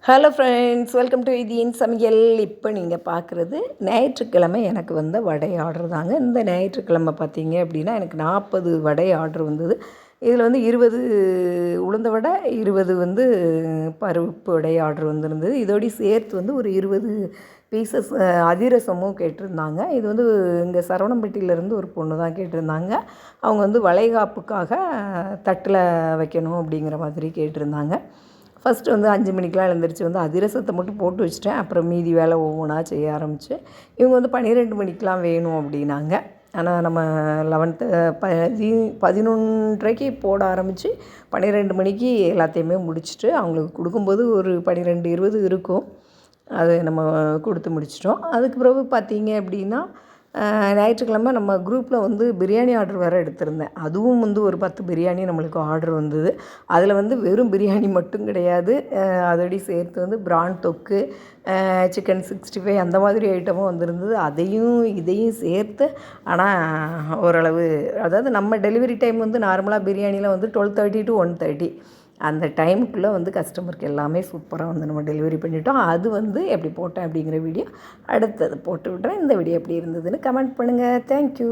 Hello friends, welcome to இதியின் சமையல். இப்போ நீங்கள் பார்க்குறது ஞாயிற்றுக்கிழமை எனக்கு வந்த வடை ஆர்டர் தாங்க. இந்த ஞாயிற்றுக்கிழமை பார்த்தீங்க அப்படின்னா எனக்கு 40 வடை ஆர்டர் வந்தது. இதில் வந்து 20 உளுந்த வடை, 20 வந்து பருப்பு வடை ஆர்டர் வந்திருந்தது. இதோடய சேர்த்து வந்து ஒரு 20 பீசஸ் அதிரசமும் கேட்டிருந்தாங்க. இது வந்து இங்கே சரவணம்பட்டியிலேருந்து ஒரு பொண்ணு தான் கேட்டிருந்தாங்க. அவங்க வந்து வளைகாப்புக்காக தட்டில் வைக்கணும் அப்படிங்கிற மாதிரி கேட்டிருந்தாங்க. ஃபஸ்ட்டு வந்து 5 மணிக்கெலாம் எழுந்திரிச்சு வந்து அதிரசத்தை மட்டும் போட்டு வச்சுட்டேன். அப்புறம் மீதி வேலை ஒவ்வொன்றா செய்ய ஆரம்பித்தேன். இவங்க வந்து 12 மணிக்கெலாம் வேணும் அப்படின்னாங்க. ஆனால் நம்ம 11:30க்கு போட ஆரம்பித்து 12 மணிக்கு எல்லாத்தையுமே முடிச்சுட்டு அவங்களுக்கு கொடுக்கும்போது ஒரு 12:20 இருக்கும். அது நம்ம கொடுத்து முடிச்சிட்டோம். அதுக்கு பிறகு பார்த்தீங்க அப்படின்னா ஞாயிற்றுக்கிழமை நம்ம குரூப்பில் வந்து பிரியாணி ஆர்டர் வேறு எடுத்திருந்தேன். அதுவும் வந்து ஒரு 10 பிரியாணி நம்மளுக்கு ஆர்டர் வந்தது. அதில் வந்து வெறும் பிரியாணி மட்டும் கிடையாது, அதோடய சேர்த்து வந்து பிரான் தொக்கு, சிக்கன் 65 அந்த மாதிரி ஐட்டமும் வந்திருந்தது. அதையும் இதையும் சேர்த்து ஆனால் ஓரளவு, அதாவது நம்ம டெலிவரி டைம் வந்து நார்மலாக பிரியாணியில் வந்து 12:30 to 1:30 அந்த டைமுக்குள்ளே வந்து கஸ்டமருக்கு எல்லாமே சூப்பராக வந்து நம்ம டெலிவரி பண்ணிட்டோம். அது வந்து எப்படி போட்டேன் அப்படிங்கிற வீடியோ அடுத்தது போட்டு விட்றேன். இந்த வீடியோ எப்படி இருந்ததுன்னு கமெண்ட் பண்ணுங்கள். தேங்க்யூ.